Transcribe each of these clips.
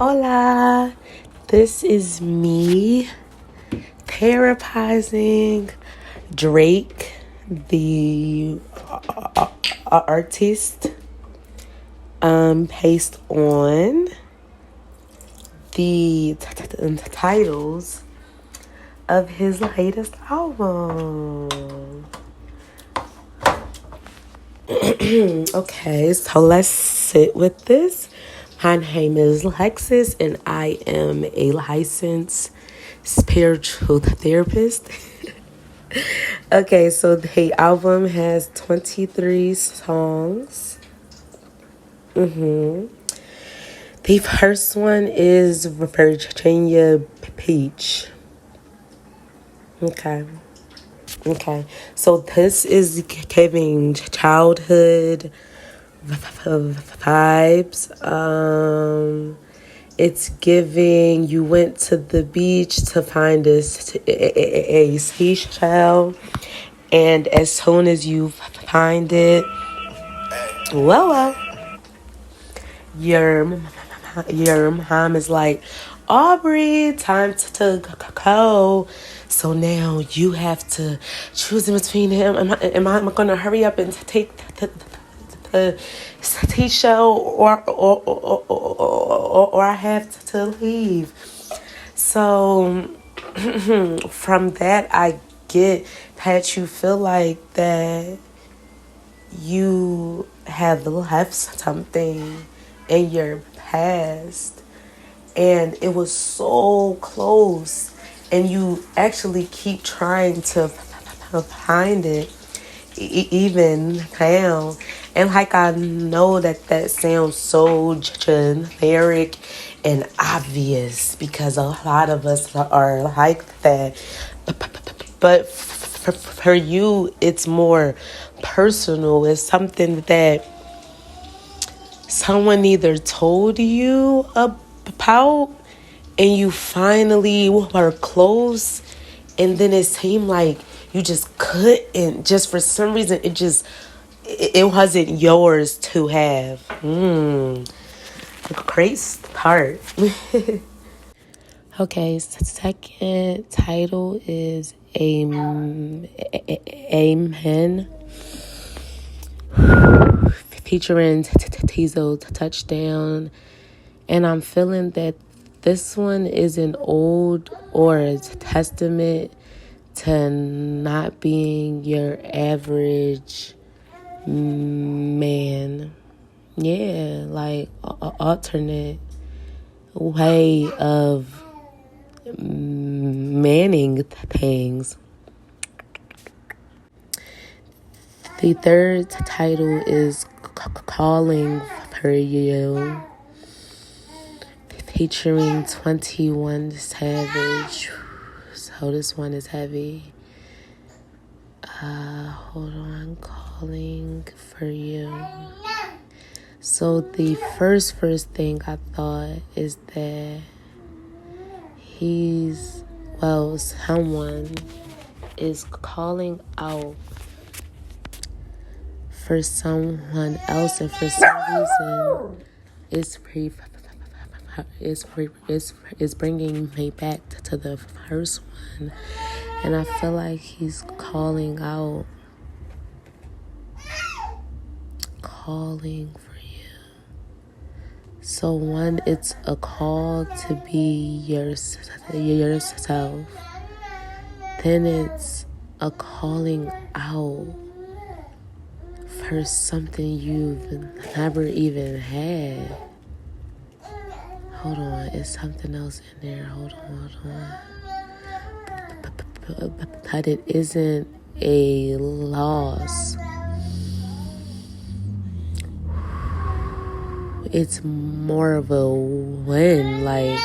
Hola, this is me therapizing Drake, the artist, based on the titles of his latest album. Okay, so let's sit with this. My name is Lexis, and I am a licensed spiritual therapist. Okay, so the album has 23 songs. The first one is Virginia Peach. Okay, so this is giving childhood vibes. It's giving you went to the beach to find a seashell, and as soon as you find it, well, your mom is like, Aubrey, time to go. So now you have to choose in between him. Am I going to hurry up and take the seashell, or I have to leave? So from that, I get that you feel like that you have left something in your past, and it was so close, and you actually keep trying to find it even now. And like, I know that sounds so generic and obvious because a lot of us are like that, but for you it's more personal. It's something that someone either told you about and you finally were close, and then it seemed like you just couldn't, just for some reason it wasn't yours to have. Great start. Okay, second title is Amen, featuring Tizo Touchdown, and I'm feeling that this one is an ode or a testament to not being your average man. Yeah, like alternate way of manning things. The third title is Calling for You, featuring 21 Savage. So this one is heavy. Hold on, Calling for You. So the first thing I thought is that someone is calling out for someone else, and for some reason it's bringing me back to the first one, and I feel like he's calling for you. So one, it's a call to be yourself. Then it's a calling out for something you've never even had. Hold on, it's something else in there. Hold on. But it isn't a loss. It's more of a win. Like,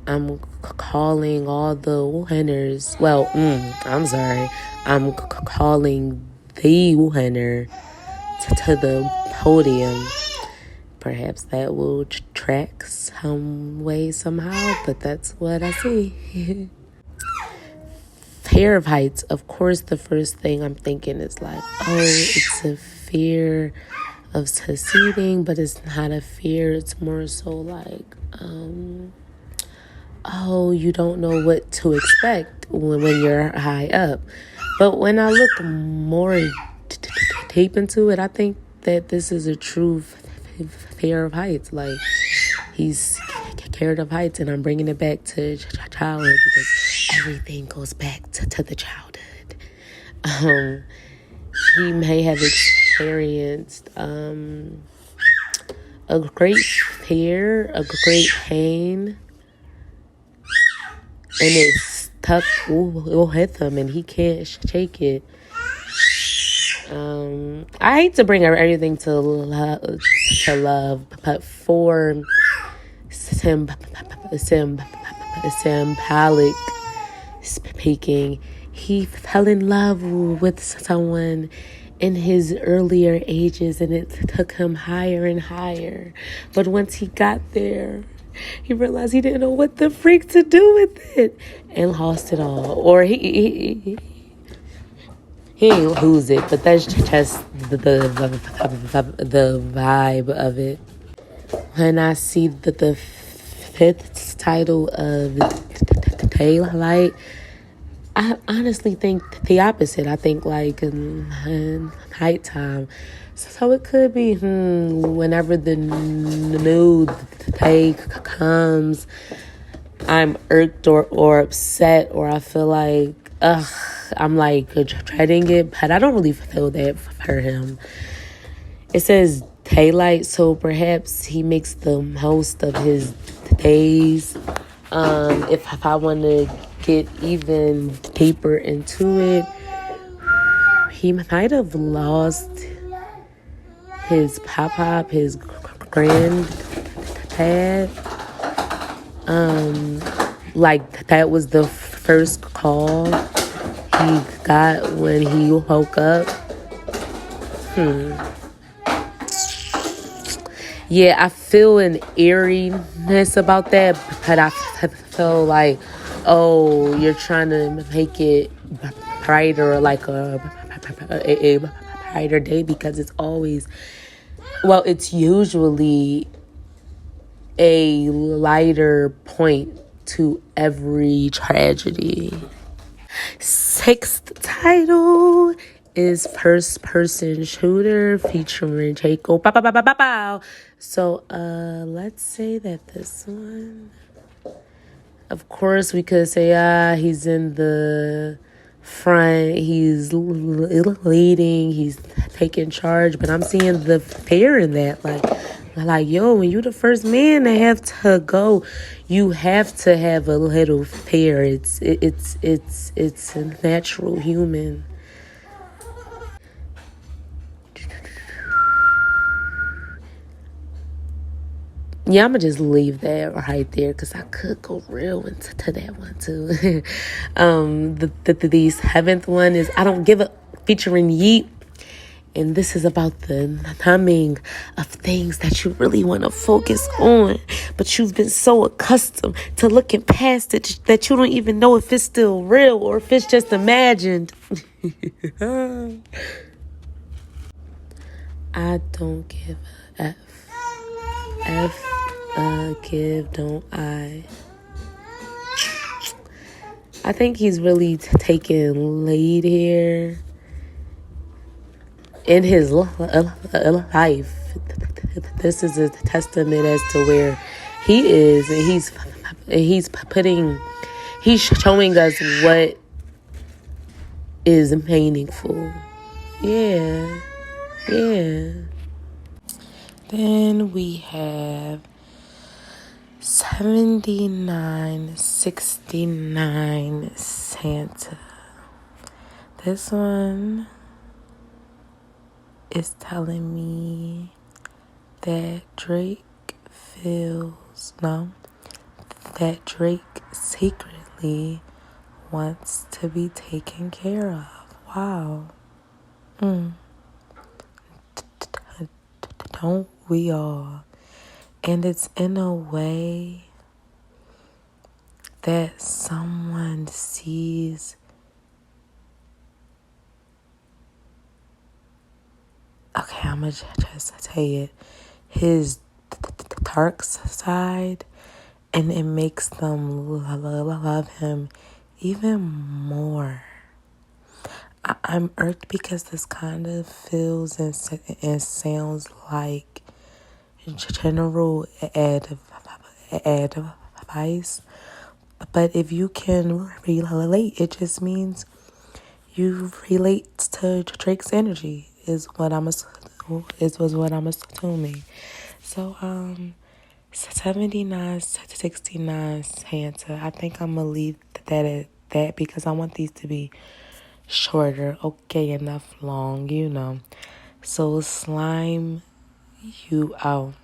I'm calling all the winners. Well, I'm sorry. I'm calling the winner to the podium. Perhaps that will track some way, somehow, but that's what I see. Fear of heights. Of course, the first thing I'm thinking is like, oh, it's a fear of succeeding, but it's not a fear. It's more so like, oh, you don't know what to expect when you're high up. But when I look more deep into it, I think that this is a true fear of heights. Like, he's scared of heights, and I'm bringing it back to childhood because everything goes back to the childhood. He may have experienced a great fear, a great pain, and it stuck. It will hit him, and he can't shake it. I hate to bring everything to love, but for symbolic speaking, he fell in love with someone in his earlier ages, and it took him higher and higher. But once he got there, he realized he didn't know what the freak to do with it and lost it all. Or he ain't lose it, but that's just the vibe of it. When I see the fifth title of Daylight, I honestly think the opposite. I think like in nighttime. So it could be whenever the new day comes, I'm irked or upset, or I feel like, I'm like dreading it, but I don't really feel that for him. It says daylight, so perhaps he makes the most of his days. If I want to get even deeper into it, he might have lost his pop, his granddad. Like that was the first call he got when he woke up. Yeah, I feel an eeriness about that, but I feel like, oh, you're trying to make it brighter, like a brighter day, because it's always, well, it's usually a lighter point to every tragedy. Sixth title is First Person Shooter featuring Jacob. Bow, bow, bow, bow, bow, bow. So, let's say that this one, of course, we could say, he's in the front, he's leading, he's taking charge, but I'm seeing the fear in that. Like, yo, when you're the first man to have to go, you have to have a little fear. It's a natural human. Yeah, I'm going to just leave that right there because I could go real into that one too. The seventh one is I Don't Give a featuring Yeet. And this is about the numbing of things that you really want to focus on, but you've been so accustomed to looking past it that you don't even know if it's still real or if it's just imagined. I don't give a F. Give, don't I? I think he's really taking lead here in his life. This is a testament as to where he is, and he's showing us what is meaningful. Yeah. Then we have 7969 Santa. This one is telling me that Drake secretly wants to be taken care of. Wow. Don't we all? And it's in a way that someone sees Okay, I'm gonna just say it. His dark side, and it makes them love him even more. I'm irked because this kind of feels and sounds like general advice. But if you can relate, it just means you relate to Drake's energy. Was what I'm assuming. So 79 to 69 Santa. I think I'm gonna leave that at that because I want these to be shorter. Okay, enough long, you know. So slime you out.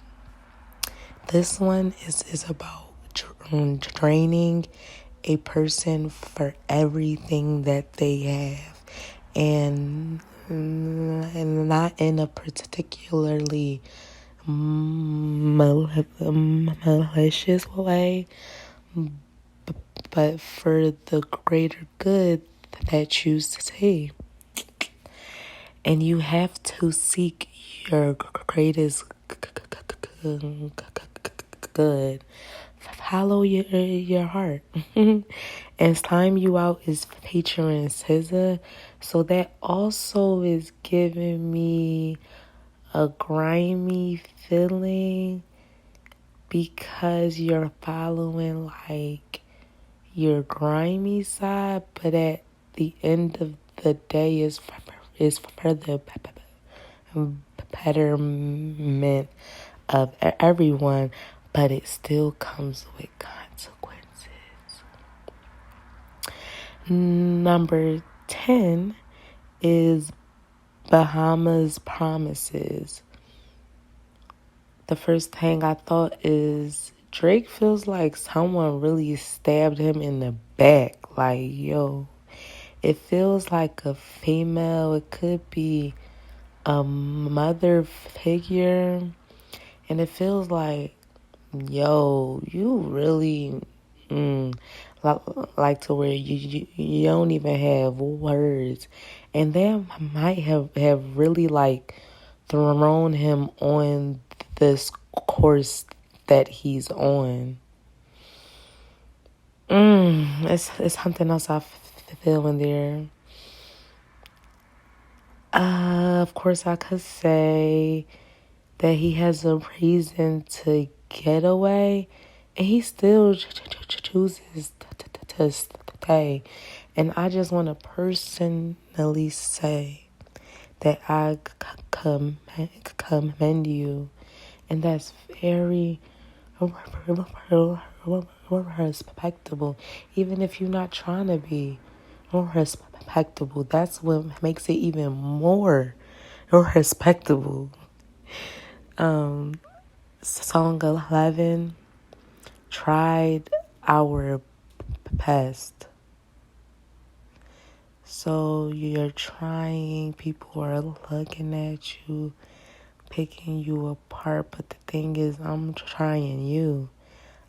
This one is about draining a person for everything that they have, and not in a particularly malicious way, but for the greater good that you see. And you have to seek your greatest good. Follow your heart. And Slime You Out is featuring SZA. So that also is giving me a grimy feeling because you're following like your grimy side, but at the end of the day is for the betterment of everyone, but it still comes with consequences. Number 10 is Bahamas Promises. The first thing I thought is Drake feels like someone really stabbed him in the back. Like, yo, it feels like a female. It could be a mother figure. And it feels like, yo, you really, like to where you don't even have words. And that might have really like thrown him on this course that he's on. It's something else I feel in there. Of course, I could say that he has a reason to get away, and he still chooses to stay. And I just want to personally say that I commend you, and that's very respectable. Even if you're not trying to be respectable, that's what makes it even more respectable. Song 11, tried our best. So you're trying, people are looking at you, picking you apart, but the thing is, I'm trying you.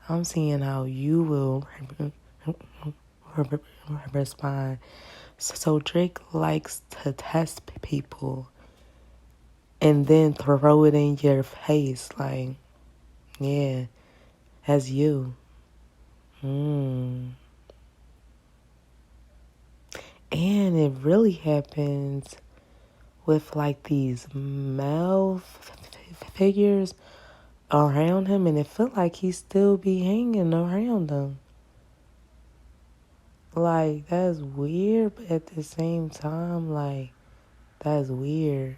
I'm seeing how you will respond. So Drake likes to test people and then throw it in your face like, yeah, that's you. And it really happens with like these male figures around him, and it feel like he still be hanging around them. Like, that's weird, but at the same time, like, that's weird.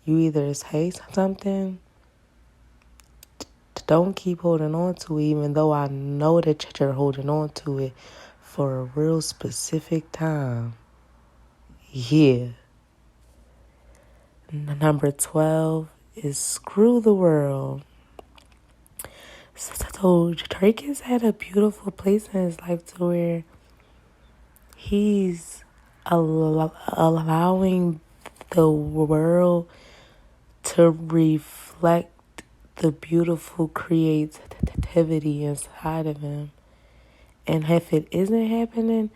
You either say something, don't keep holding on to it, even though I know that you're holding on to it for a real specific time. Yeah. Number 12 is Screw the World. So Drake is at a beautiful place in his life to where he's allowing the world to reflect the beautiful creativity inside of him. And if it isn't happening,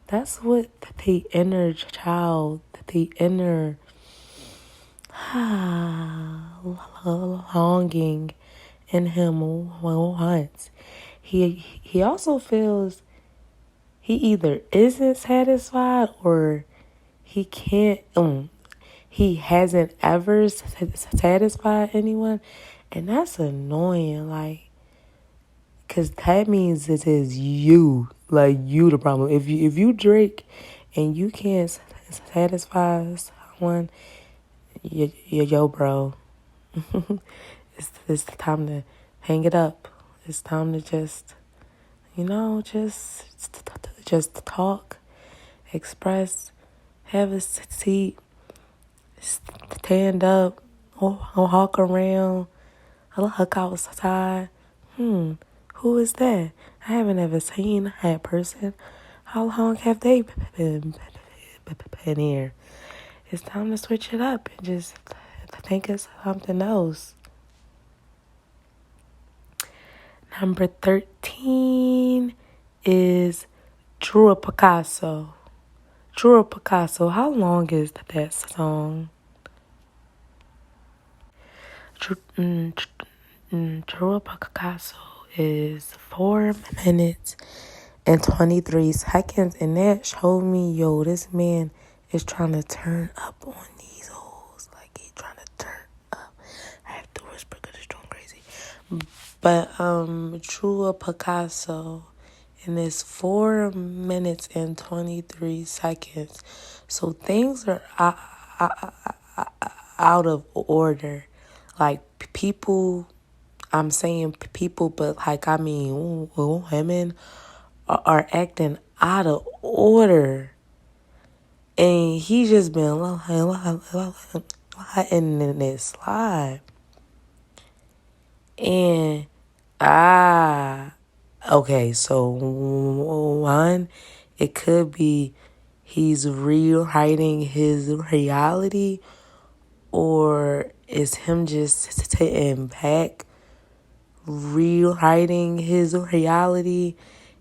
that's what the inner child, the inner longing in him wants. He also feels he either isn't satisfied or he can't. He hasn't ever satisfied anyone, and that's annoying. Like, cause that means it is you, like you, the problem. If you drink and you can't satisfy someone, yo, bro, it's time to hang it up. It's time to just, just talk, express, have a seat, stand up, or walk around, look outside. Who is that? I haven't ever seen that person. How long have they been here? It's time to switch it up and just think of something else. Number 13 is Drew Picasso. Drew Picasso, how long is that song? Drew Picasso is 4 minutes and 23 seconds, and that showed me, this man is trying to turn up on these hoes. Like, he's trying to turn up. I have to whisper because it's going crazy. But Drew Picasso, and it's 4 minutes and 23 seconds. So things are out of order. Like, people, I'm saying people, but like, I mean, women are acting out of order. And he just been letting this slide. And, okay, so one, it could be he's rewriting his reality, or is him just sitting back rewriting his reality,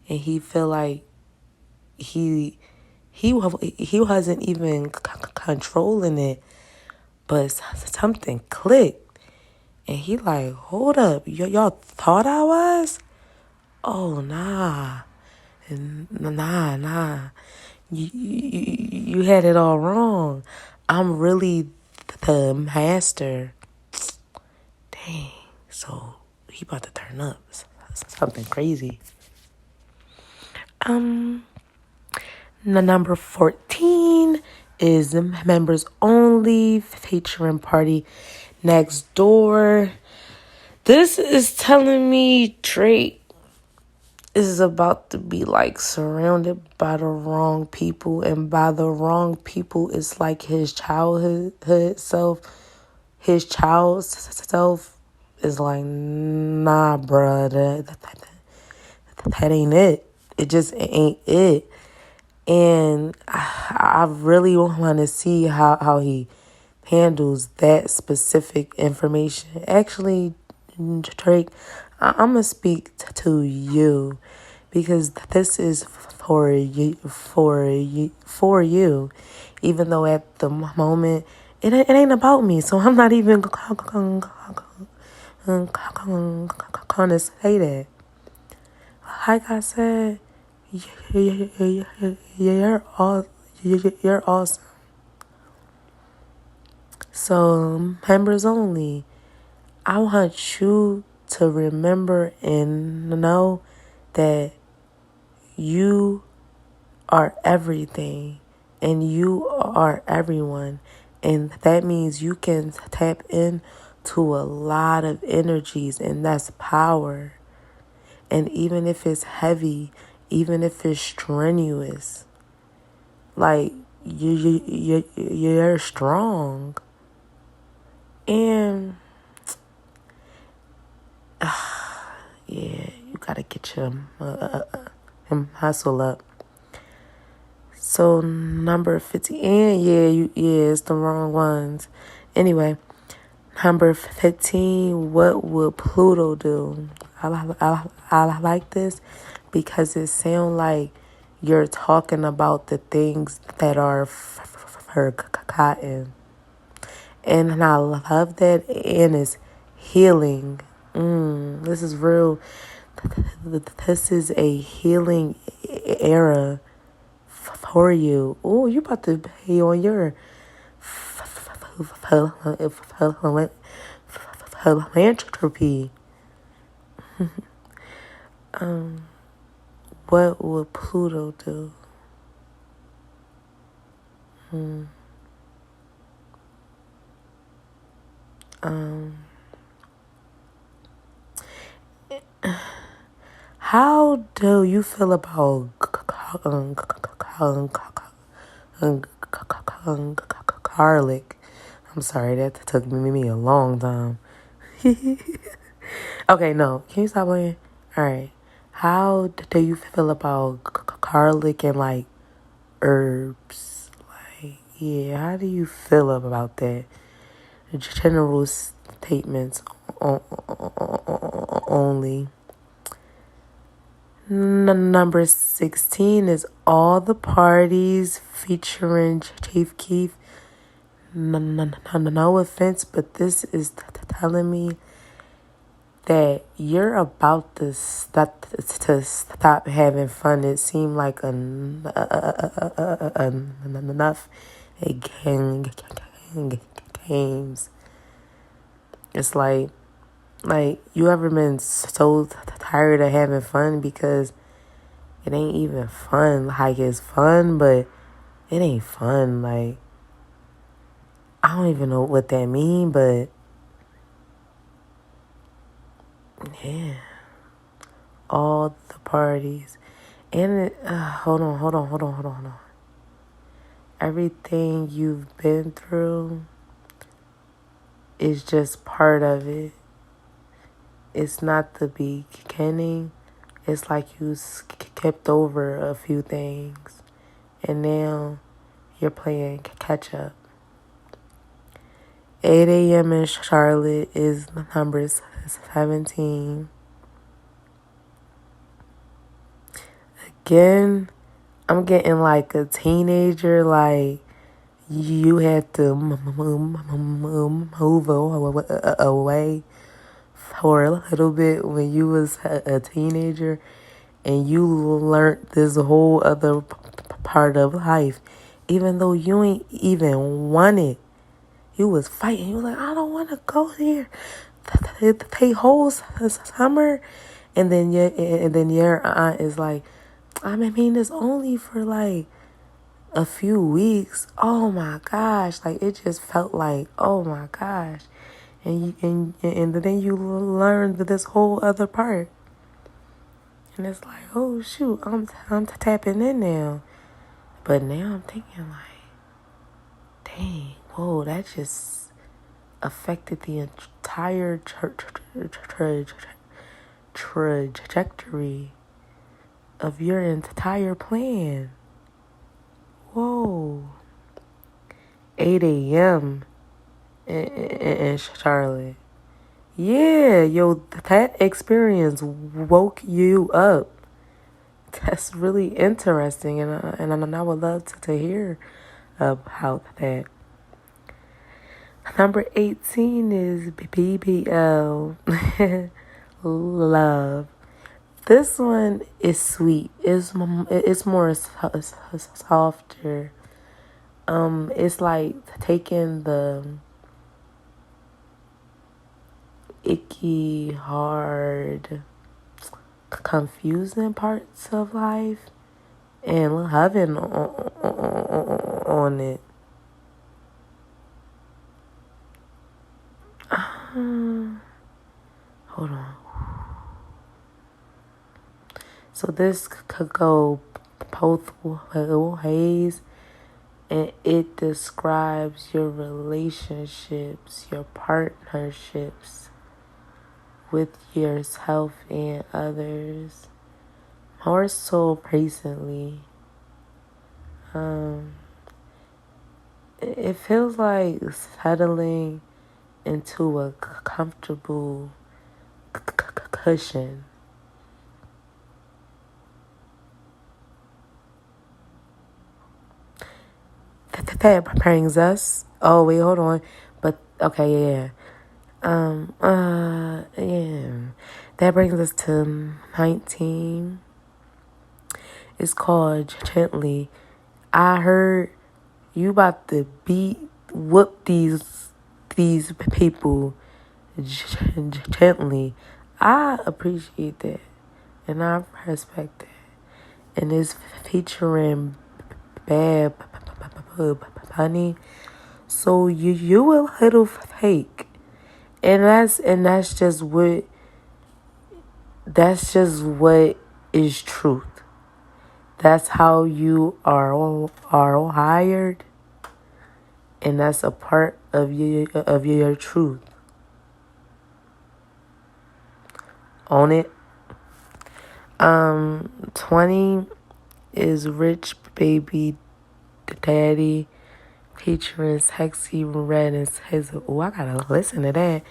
and he feel like he wasn't even controlling it, but something clicked, and he like, hold up, y'all thought I was? Oh, nah. You had it all wrong. I'm really the master. Dang. So he about to turn up. Something crazy. Number 14 is members only featuring Party Next Door. This is telling me Drake is about to be like surrounded by the wrong people, and by the wrong people, it's like his childhood self. His child self is like, nah, bruh, that ain't it. It just ain't it. And I really want to see how he handles that specific information. Actually, Drake, I'm going to speak to you, because this is for you, even though at the moment it ain't about me. So I'm not even going to say that. Like I said, you're awesome. So, members only, I want you to remember and know that you are everything and you are everyone. And that means you can tap into a lot of energies, and that's power. And even if it's heavy, even if it's strenuous, like, you're strong. And yeah, you gotta get your hustle up. So number 15, and it's the wrong ones. Anyway, number 15, what would Pluto do? I like this because it sounds like you're talking about the things that are forgotten. And I love that, and it's healing. This is real. This is a healing era for you. Oh, you about to pay on your philanthropy. What would Pluto do? How do you feel about garlic? I'm sorry, that took me a long time. Okay, no. Can you stop playing? All right. How do you feel about garlic and like herbs? Like, yeah, how do you feel about that? General statements only. Number 16 is All the Parties featuring Chief Keef. No offense, but this is telling me that you're about to stop having fun. It seemed like enough games. It's like you ever been so tired of having fun because it ain't even fun. Like, it's fun, but it ain't fun. Like, I don't even know what that mean, but yeah, all the parties. And it, hold on. Everything you've been through is just part of it. It's not the beginning. It's like you skipped over a few things, and now you're playing catch up. 8 a.m. in Charlotte is number 17. Again, I'm getting like a teenager, like you had to move away for a little bit when you was a teenager, and you learned this whole other part of life, even though you ain't even want it. You was fighting. You was like, I don't want to go there. The whole summer, and then your aunt is like, I mean, it's only for like a few weeks. Oh my gosh, like it just felt like, oh my gosh, and then you learned this whole other part, and it's like, oh shoot, I'm tapping in now, but now I'm thinking like, dang, whoa, that just affected the entire trajectory of your entire plan. Whoa. 8 a.m. in Charlotte. Yeah, yo, that experience woke you up. That's really interesting, and I would love to hear about that. Number 18 is BBL. Love. This one is sweet. It's more softer. It's like taking the icky, hard, confusing parts of life and loving on it. Hold on. So this could go both ways, and it describes your relationships, your partnerships with yourself and others. More so recently. It feels like settling into a comfortable cushion. That brings us, oh wait, hold on, but Okay, yeah. Yeah. That brings us to 19. It's called Gently. I heard you about to whoop these people gently. I appreciate that, and I respect that. And it's featuring Bad Bunny. So you a little fake, and that's just what is truth. That's how you are hired, and that's a part of your truth. Own it. 20 is Rich Baby Daddy featuring Sexy Red and Hazel. Oh, I gotta listen to that.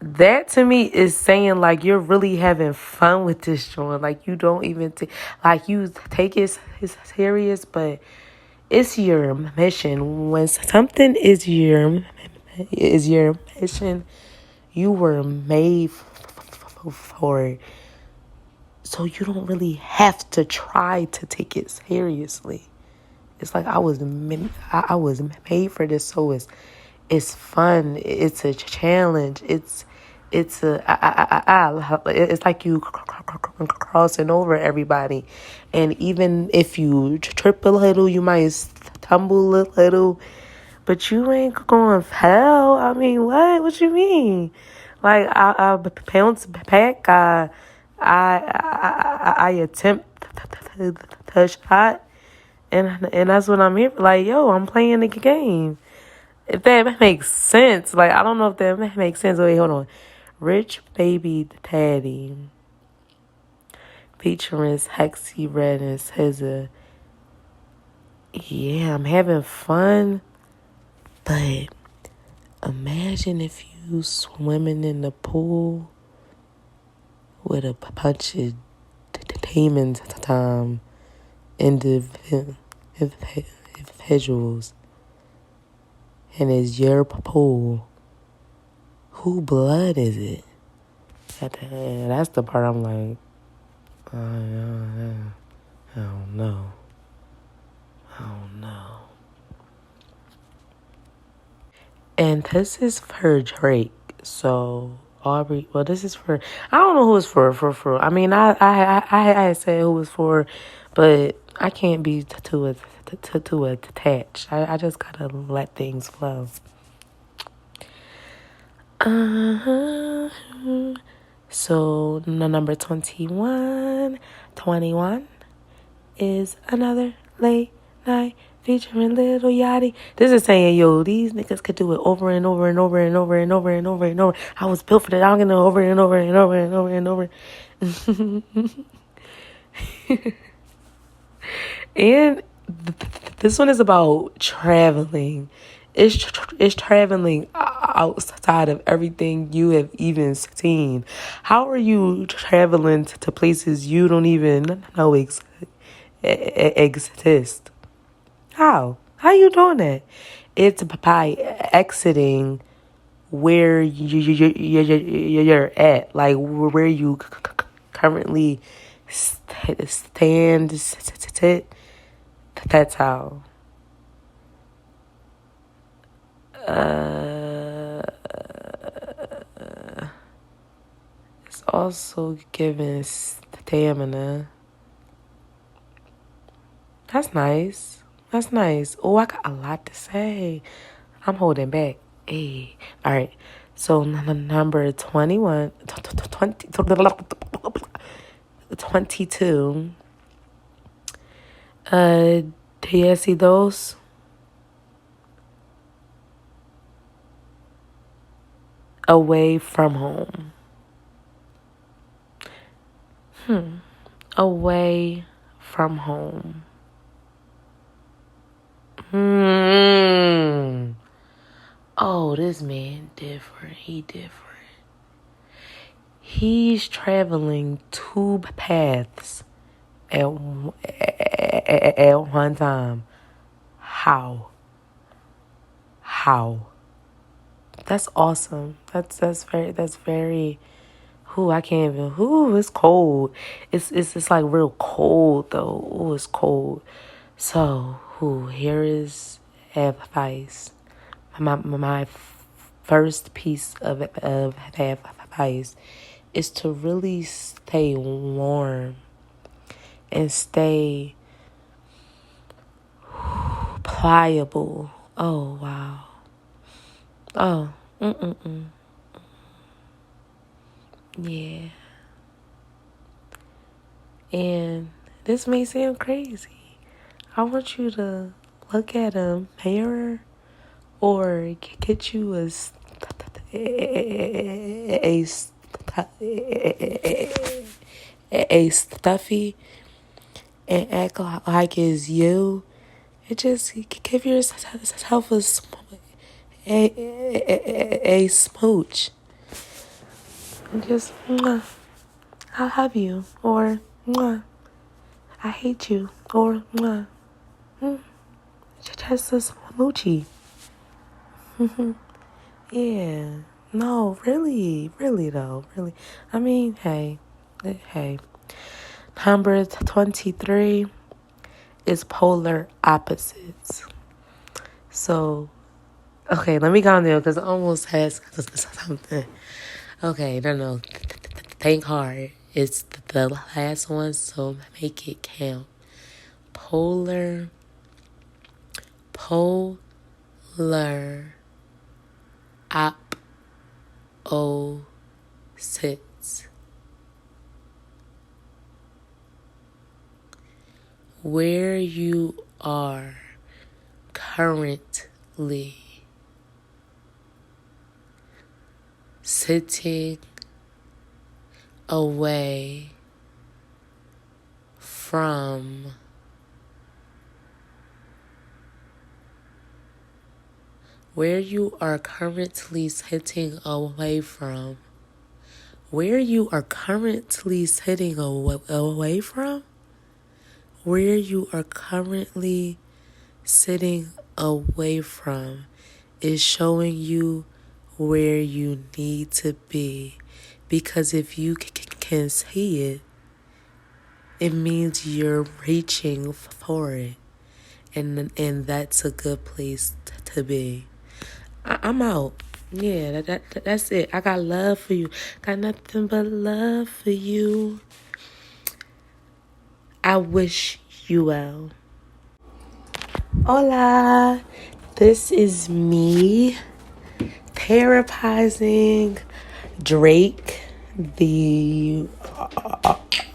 That to me is saying like you're really having fun with this joint. Like you don't even like you take it serious, but it's your mission. When something is your mission, you were made for it. So you don't really have to try to take it seriously. It's like I was made for this, so it's fun. It's a challenge. It's it's like you crossing over everybody, and even if you trip a little, you might stumble a little, but you ain't going to hell. I mean, what? What you mean? Like I bounce back. I attempt to shot, and that's what I'm here for. Like, yo, I'm playing the game. If that makes sense. Like, I don't know if that makes sense. Wait, hold on. Rich Baby Daddy featuring Hexy Red and SZA. Yeah, I'm having fun, but imagine if you swimming in the pool with a bunch of demons individuals, and it's your pool. Who blood is it? That's the part I'm like, I don't know. And this is for Drake. So Aubrey, well, this is for. I don't know who it's for. I mean, I said who it's for, but I can't be too attached. I just gotta let things flow. So number 21 is Another Late Night featuring Lil Yachty. This is saying, yo, these niggas could do it over and over and over and over and over and over and over. I was built for that. I'm gonna over and over and over and over and over. And this one is about traveling. It's traveling outside of everything you have even seen. How are you traveling to places you don't even know exist? How you doing that? It's by exiting where you're at, like where you currently stand, sit. That's how. It's also giving stamina. That's nice. That's nice. Oh, I got a lot to say. I'm holding back. Hey. All right. So number 21, 22. Días y dos. Away from home. Away from home. Oh, this man different. He different. He's traveling two paths at one time. How? How? That's awesome. That's very. Who I can't even. Who it's cold. It's like real cold though. Ooh, it's cold. So who here is advice. My first piece of advice is to really stay warm and stay pliable. Oh wow. Oh. Yeah. And this may sound crazy. I want you to look at a mirror or get you a stuffy and act like it's you. And just give yourself a smooch. And just, mwah, I love you. Or, mwah, I hate you. Or, mwah, just a smoochie. Yeah. No, really, really though. Really. I mean, hey. Number 23 is polar opposites. So, okay, let me calm down because I almost had something. Okay, no. Think hard. It's the last one, so make it count. Polar opposites. Where you are currently sitting away from where you are currently sitting away from where you are currently sitting away from where you are currently sitting away from is showing you where you need to be, because if you can see it, it means you're reaching for it, and that's a good place to be. I'm out. Yeah, that's it. I got love for you. Got nothing but love for you. I wish you well. Hola. This is me therapizing Drake, the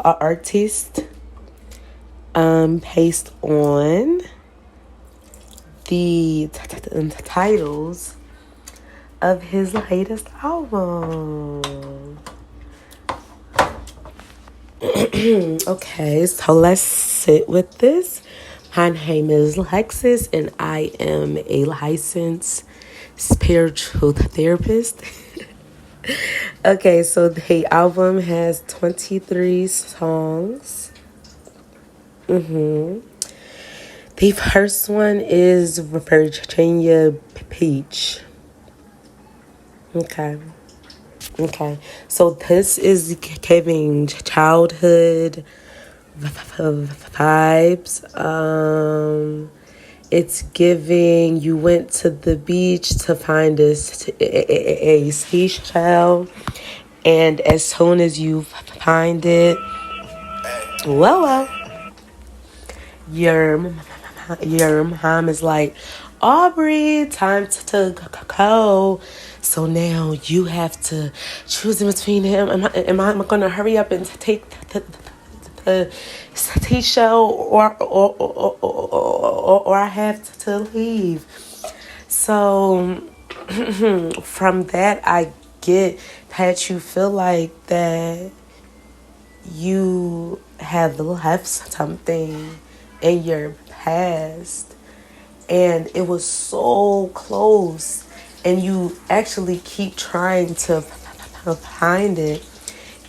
artist, based on the titles of his latest album. Okay, so let's sit with this. My name is Lexis, and I am a licensed spiritual therapist. Okay, so the album has 23 songs. The first one is Virginia Peach. Okay. So this is giving childhood vibes. It's giving you went to the beach to find a seashell, and as soon as you find it, well, your mom is like, Aubrey, time to go. So now you have to choose in between him. Am I going to hurry up and take the seashell, or I have to leave? So from that, I get that you feel like that you have left something in your past, and it was so close, and you actually keep trying to find it,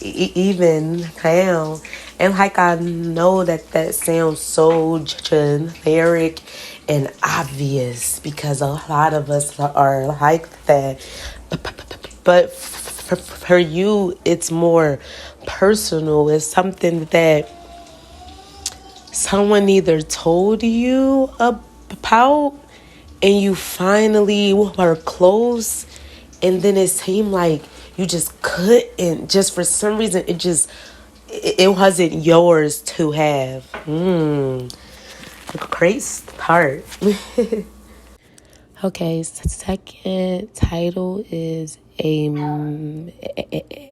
even now. And like, I know that that sounds so generic and obvious because a lot of us are like that. But for you, it's more personal. It's something that someone either told you about and you finally were close, and then it seemed like you just couldn't, just for some reason it wasn't yours to have. Great start. Okay, second title is